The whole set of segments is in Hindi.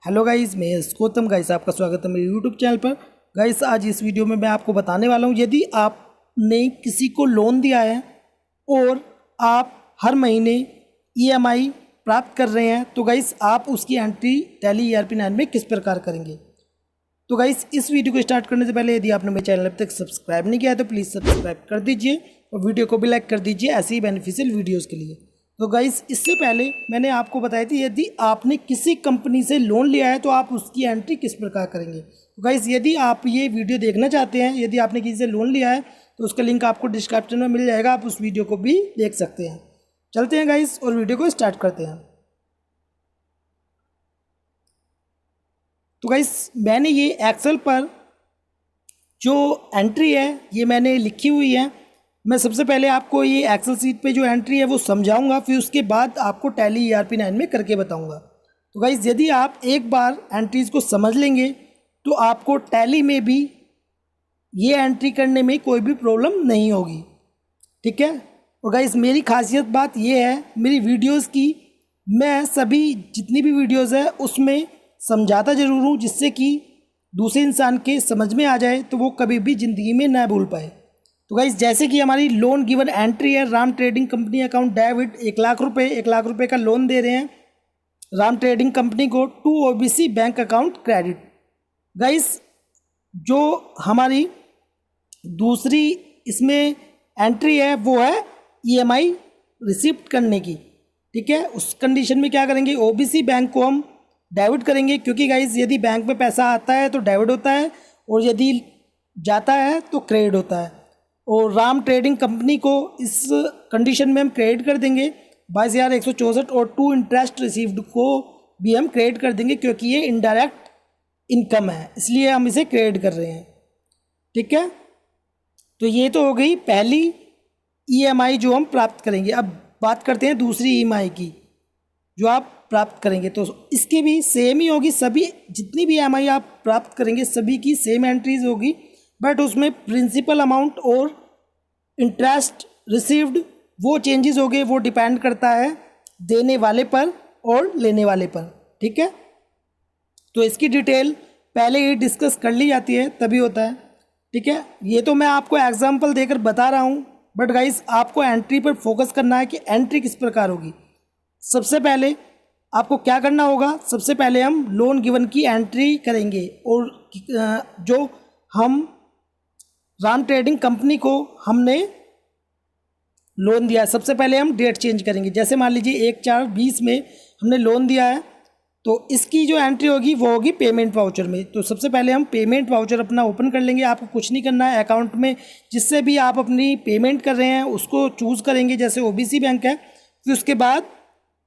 हेलो गाइस, मैं गौतम। गाइस आपका स्वागत है मेरे यूट्यूब चैनल पर। गाइस आज इस वीडियो में मैं आपको बताने वाला हूँ, यदि आपने किसी को लोन दिया है और आप हर महीने ईएमआई प्राप्त कर रहे हैं, तो गाइस आप उसकी एंट्री टैली ERP9 में किस प्रकार करेंगे। तो गाइस इस वीडियो को स्टार्ट करने से पहले यदि आपने मेरे चैनल अब तक सब्सक्राइब नहीं किया है तो प्लीज़ सब्सक्राइब कर दीजिए और वीडियो को भी लाइक कर दीजिए ऐसे ही बेनिफिशियल वीडियोज़ के लिए। तो गाइस इससे पहले मैंने आपको बताई थी, यदि आपने किसी कंपनी से लोन लिया है तो आप उसकी एंट्री किस प्रकार करेंगे। तो गाइस यदि आप ये वीडियो देखना चाहते हैं, यदि आपने किसी से लोन लिया है तो उसका लिंक आपको डिस्क्रिप्शन में मिल जाएगा, आप उस वीडियो को भी देख सकते हैं। चलते हैं गाइस और वीडियो को स्टार्ट करते हैं। तो गाइस मैंने ये एक्सेल पर जो एंट्री है ये मैंने लिखी हुई है। मैं सबसे पहले आपको ये एक्सेल सीट पे जो एंट्री है वो समझाऊंगा, फिर उसके बाद आपको टैली ERP9 में करके बताऊंगा। तो गाइस यदि आप एक बार एंट्रीज़ को समझ लेंगे तो आपको टैली में भी ये एंट्री करने में कोई भी प्रॉब्लम नहीं होगी, ठीक है। और गाइस मेरी खासियत बात ये है मेरी वीडियोज़ की, मैं सभी जितनी भी वीडियोज़ है उसमें समझाता ज़रूर हूँ, जिससे कि दूसरे इंसान के समझ में आ जाए तो वो कभी भी ज़िंदगी में ना भूल पाए। तो गाइस जैसे कि हमारी लोन गिवन एंट्री है, Ram trading company account debit 1,00,000 का लोन दे रहे हैं राम ट्रेडिंग कंपनी को to OBC bank account credit. Guys जो हमारी दूसरी इसमें एंट्री है वो है EMI रिसिप्ट करने की, ठीक है। उस कंडीशन में क्या करेंगे, OBC बैंक को हम डेबिट करेंगे, क्योंकि गाइस यदि बैंक में पैसा आता है तो डेबिट होता है और यदि जाता है तो क्रेडिट होता है। और राम ट्रेडिंग कंपनी को इस कंडीशन में हम क्रेडिट कर देंगे 22,164 और टू इंटरेस्ट रिसीव्ड को भी हम क्रेडिट कर देंगे, क्योंकि ये इनडायरेक्ट इनकम है इसलिए हम इसे क्रेडिट कर रहे हैं, ठीक है। तो ये तो हो गई पहली EMI जो हम प्राप्त करेंगे। अब बात करते हैं दूसरी EMI की जो आप प्राप्त करेंगे। तो इसकी भी सेम ही होगी, सभी जितनी भी EMI आप प्राप्त करेंगे सभी की सेम एंट्रीज होगी, बट उसमें प्रिंसिपल अमाउंट और इंटरेस्ट रिसीव्ड वो चेंजेस हो गए, वो डिपेंड करता है देने वाले पर और लेने वाले पर, ठीक है। तो इसकी डिटेल पहले ही डिस्कस कर ली जाती है तभी होता है, ठीक है। ये तो मैं आपको एग्जांपल देकर बता रहा हूँ, बट गाइस आपको एंट्री पर फोकस करना है कि एंट्री किस प्रकार होगी। सबसे पहले आपको क्या करना होगा, सबसे पहले हम लोन गिवन की एंट्री करेंगे और जो हम राम ट्रेडिंग कंपनी को हमने लोन दिया है, सबसे पहले हम डेट चेंज करेंगे। जैसे मान लीजिए 1/4/20 में हमने लोन दिया है, तो इसकी जो एंट्री होगी वो होगी पेमेंट वाउचर में। तो सबसे पहले हम पेमेंट वाउचर अपना ओपन कर लेंगे। आपको कुछ नहीं करना है, अकाउंट में जिससे भी आप अपनी पेमेंट कर रहे हैं उसको चूज़ करेंगे, जैसे OBC बैंक है। फिर उसके बाद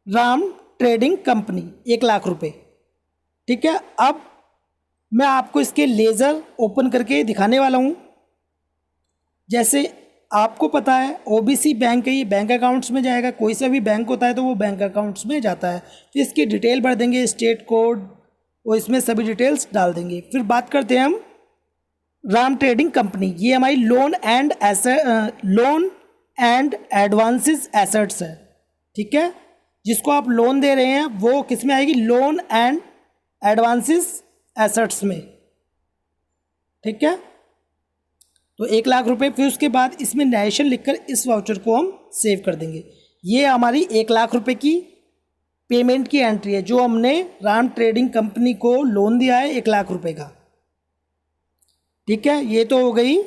राम ट्रेडिंग कंपनी 1,00,000 ठीक है। अब मैं आपको इसके लेज़र ओपन करके दिखाने वाला हूँ। जैसे आपको पता है OBC बैंक है, ये बैंक अकाउंट्स में जाएगा, कोई सा भी बैंक होता है तो वो बैंक अकाउंट्स में जाता है। फिर इसकी डिटेल भर देंगे, स्टेट कोड और इसमें सभी डिटेल्स डाल देंगे। फिर बात करते हैं हम राम ट्रेडिंग कंपनी, ये हमारी लोन एंड एडवांसेस एसेट्स है, ठीक है। जिसको आप लोन दे रहे हैं वो किस में आएगी, लोन एंड एडवांसेस एसेट्स में, ठीक है। तो 1,00,000 फिर उसके बाद इसमें नरेशन लिखकर इस वाउचर को हम सेव कर देंगे। ये हमारी 1,00,000 की पेमेंट की एंट्री है जो हमने राम ट्रेडिंग कंपनी को लोन दिया है 1,00,000 का, ठीक है। ये तो हो गई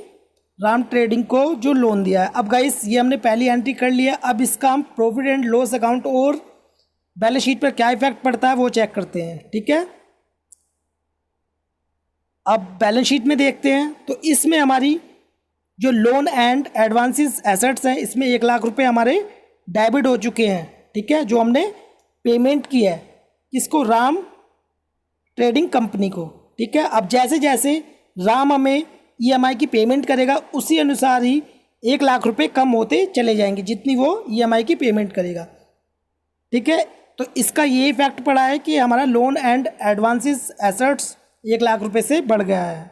राम ट्रेडिंग को जो लोन दिया है। अब गाइस ये हमने पहली एंट्री कर लिया। अब इसका हम प्रॉफिट एंड लॉस अकाउंट और बैलेंस शीट पर क्या इफेक्ट पड़ता है वो चेक करते हैं, ठीक है। अब बैलेंस शीट में देखते हैं तो इसमें हमारी जो लोन एंड एडवांसेस एसेट्स हैं इसमें 1,00,000 हमारे डेबिट हो चुके हैं, ठीक है, जो हमने पेमेंट की है किसको, राम ट्रेडिंग कंपनी को, ठीक है। अब जैसे जैसे राम हमें EMI की पेमेंट करेगा उसी अनुसार ही 1,00,000 कम होते चले जाएंगे जितनी वो EMI की पेमेंट करेगा, ठीक है। तो इसका ये इफेक्ट पड़ा है कि हमारा लोन एंड एडवांसेस एसेट्स 1,00,000 से बढ़ गया है,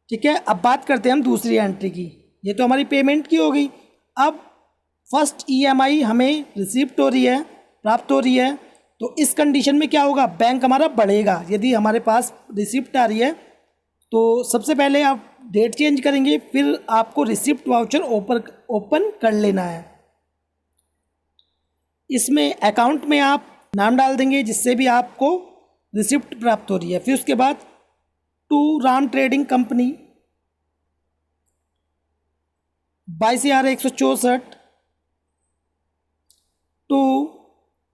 ठीक है। अब बात करते हैं हम दूसरी एंट्री की। ये तो हमारी पेमेंट की हो गई। अब फर्स्ट EMI हमें रिसीप्ट हो रही है, प्राप्त हो रही है, तो इस कंडीशन में क्या होगा, बैंक हमारा बढ़ेगा। यदि हमारे पास रिसिप्ट आ रही है तो सबसे पहले आप डेट चेंज करेंगे, फिर आपको रिसिप्ट वाउचर ओपन कर लेना है। इसमें अकाउंट में आप नाम डाल देंगे जिससे भी आपको रिसिप्ट प्राप्त हो रही है। फिर उसके बाद to Ram trading company 22,164 to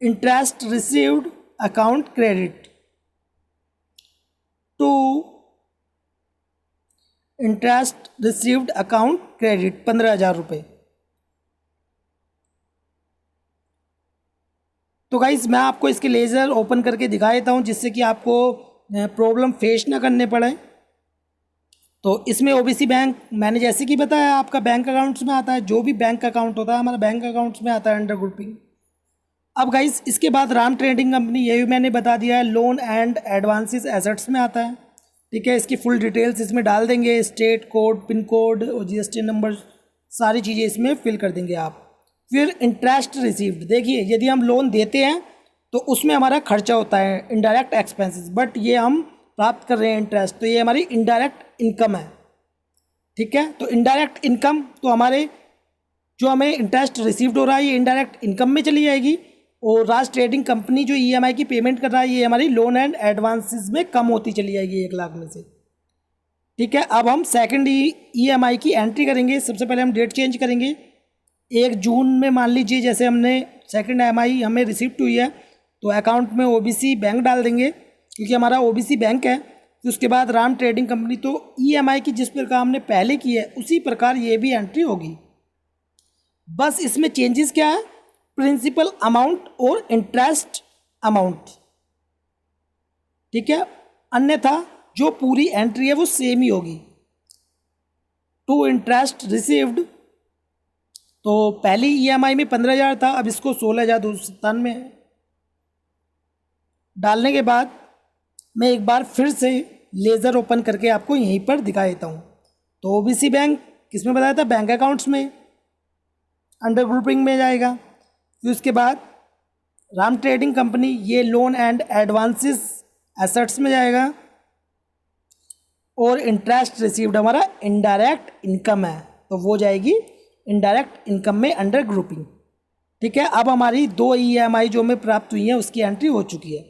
interest received account credit to interest received account credit 15,000 रुपये। तो गाइस मैं आपको इसके लेज़र ओपन करके दिखा देता हूँ जिससे कि आपको प्रॉब्लम फेस ना करने पड़े। तो इसमें ओबीसी बैंक मैंने जैसे कि बताया आपका बैंक अकाउंट्स में आता है, जो भी बैंक अकाउंट होता है हमारा बैंक अकाउंट्स में आता है अंडर ग्रुपिंग। अब गाइस इसके बाद राम ट्रेडिंग कंपनी, ये भी मैंने बता दिया है, लोन एंड एडवांसेस एसेट्स में आता है। ठीक है, इसकी फुल डिटेल्स इसमें डाल देंगे, स्टेट कोड, पिन कोड और जीएसटी नंबर, सारी चीज़ें इसमें फिल कर देंगे आप। फिर इंटरेस्ट रिसीव्ड, देखिए यदि हम लोन देते हैं तो उसमें हमारा खर्चा होता है इनडायरेक्ट एक्सपेंसेस, बट ये हम प्राप्त कर रहे हैं इंटरेस्ट, तो ये हमारी इनडायरेक्ट इनकम है। ठीक है, तो इनडायरेक्ट इनकम तो हमारे जो हमें इंटरेस्ट रिसीव्ड हो रहा है ये इनडायरेक्ट इनकम में चली जाएगी, और राज ट्रेडिंग कंपनी जो ईएमआई की पेमेंट कर रहा है ये हमारी लोन एंड एडवांसेस में कम होती चली जाएगी 1 लाख में से। ठीक है, अब हम सेकंड ईएमआई की एंट्री करेंगे। सबसे पहले हम डेट चेंज करेंगे, 1 जून में मान लीजिए जैसे हमने सेकंड ईएमआई हमें रिसिप्ट हुई है तो अकाउंट में ओबीसी बैंक डाल देंगे क्योंकि हमारा ओबीसी बैंक है। फिर उसके बाद राम ट्रेडिंग कंपनी, तो ईएमआई की जिस प्रकार हमने पहले की है उसी प्रकार ये भी एंट्री होगी। बस इसमें चेंजेस क्या है, प्रिंसिपल अमाउंट और इंटरेस्ट अमाउंट। ठीक है, अन्यथा जो पूरी एंट्री है वो सेम ही होगी। टू इंटरेस्ट रिसीव्ड, तो पहली ईएमआई में 15,000 था, अब इसको 16,297 डालने के बाद मैं एक बार फिर से लेज़र ओपन करके आपको यहीं पर दिखा देता हूँ। तो ओबीसी बैंक किस में बताया था, बैंक अकाउंट्स में अंडर ग्रुपिंग में जाएगा। फिर उसके बाद राम ट्रेडिंग कंपनी ये लोन एंड एडवांसेस एसेट्स में जाएगा, और इंटरेस्ट रिसीव्ड हमारा इनडायरेक्ट इनकम है तो वो जाएगी इनडायरेक्ट इनकम में अंडर ग्रुपिंग। ठीक है, अब हमारी 2 ईएमआई जो हमें प्राप्त हुई है उसकी एंट्री हो चुकी है।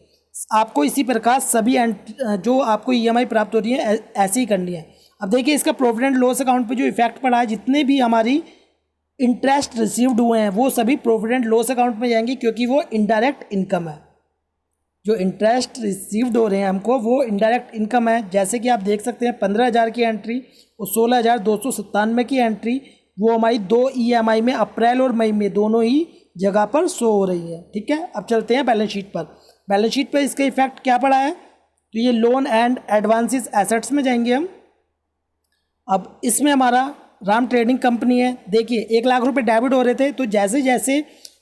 आपको इसी प्रकार सभी जो आपको ईएमआई प्राप्त हो रही है ऐसे ही करनी है। अब देखिए इसका प्रॉफिट एंड लॉस अकाउंट पे जो इफेक्ट पड़ा है, जितने भी हमारी इंटरेस्ट रिसीव्ड हुए हैं वो सभी प्रॉफिट एंड लॉस अकाउंट में जाएंगे क्योंकि वो इनडायरेक्ट इनकम है। जो इंटरेस्ट रिसीव्ड हो रहे हैं हमको वो इनडायरेक्ट इनकम है। जैसे कि आप देख सकते हैं 15,000 की एंट्री और 16,297 की एंट्री वो हमारी 2 ईएमआई में अप्रैल और मई में दोनों ही जगह पर शो हो रही है। ठीक है, अब चलते हैं बैलेंस शीट पर। बैलेंस शीट पर इसका इफेक्ट क्या पड़ा है, तो ये लोन एंड एडवांसेस एसेट्स में जाएंगे हम। अब इसमें हमारा राम ट्रेडिंग कंपनी है, देखिए 1 लाख रुपए डेबिट हो रहे थे, तो जैसे जैसे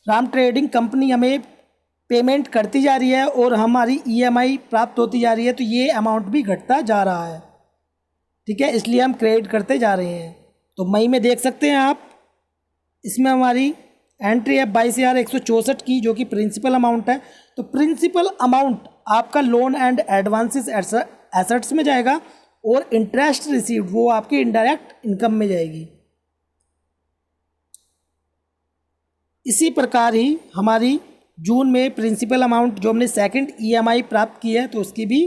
राम ट्रेडिंग कंपनी हमें पेमेंट करती जा रही है और हमारी ईएमआई प्राप्त होती जा रही है तो ये अमाउंट भी घटता जा रहा है। ठीक है, इसलिए हम क्रेडिट करते जा रहे हैं। तो मई में देख सकते हैं आप, इसमें हमारी एंट्री है 22,164 की जो कि प्रिंसिपल अमाउंट है। तो प्रिंसिपल अमाउंट आपका लोन एंड एडवांसेस एसेट्स में जाएगा और इंटरेस्ट रिसीव्ड वो आपकी इनडायरेक्ट इनकम में जाएगी। इसी प्रकार ही हमारी जून में प्रिंसिपल अमाउंट जो हमने सेकंड ईएमआई प्राप्त की है तो उसकी भी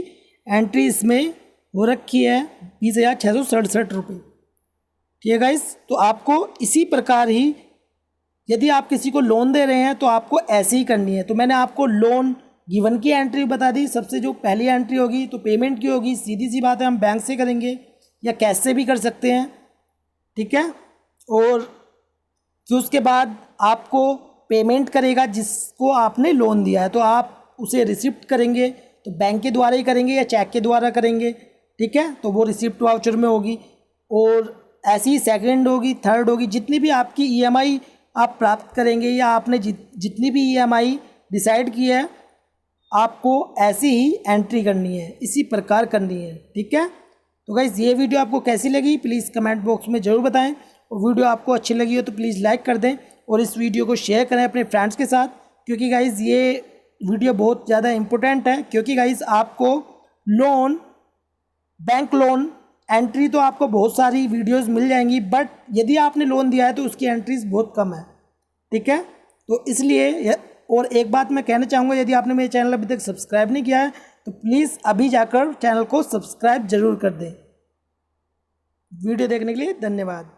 एंट्री इसमें हो रखी है 20,667 रुपये। ठीक है गाइस, तो आपको इसी प्रकार ही यदि आप किसी को लोन दे रहे हैं तो आपको ऐसे ही करनी है। तो मैंने आपको लोन गिवन की एंट्री बता दी। सबसे जो पहली एंट्री होगी तो पेमेंट की होगी, सीधी सी बात है, हम बैंक से करेंगे या कैश से भी कर सकते हैं। ठीक है, और फिर उसके बाद आपको पेमेंट करेगा जिसको आपने लोन दिया है, तो आप उसे रिसिप्ट करेंगे तो बैंक के द्वारा ही करेंगे या चेक के द्वारा करेंगे। ठीक है, तो वो रिसिप्ट वाउचर में होगी, और ऐसी सेकंड होगी, थर्ड होगी, जितनी भी आपकी ईएमआई आप प्राप्त करेंगे या आपने जितनी भी ईएमआई डिसाइड की है आपको ऐसी ही एंट्री करनी है, इसी प्रकार करनी है। ठीक है, तो गाइस ये वीडियो आपको कैसी लगी प्लीज़ कमेंट बॉक्स में ज़रूर बताएं, और वीडियो आपको अच्छी लगी हो तो प्लीज़ लाइक कर दें और इस वीडियो को शेयर करें अपने फ्रेंड्स के साथ, क्योंकि गाइस ये वीडियो बहुत ज़्यादा इम्पोर्टेंट है, क्योंकि गाइस आपको लोन, बैंक लोन एंट्री तो आपको बहुत सारी वीडियोस मिल जाएंगी, बट यदि आपने लोन दिया है तो उसकी एंट्रीज बहुत कम है। ठीक है, तो इसलिए और एक बात मैं कहना चाहूँगा, यदि आपने मेरे चैनल अभी तक सब्सक्राइब नहीं किया है तो प्लीज़ अभी जाकर चैनल को सब्सक्राइब जरूर कर दें। वीडियो देखने के लिए धन्यवाद।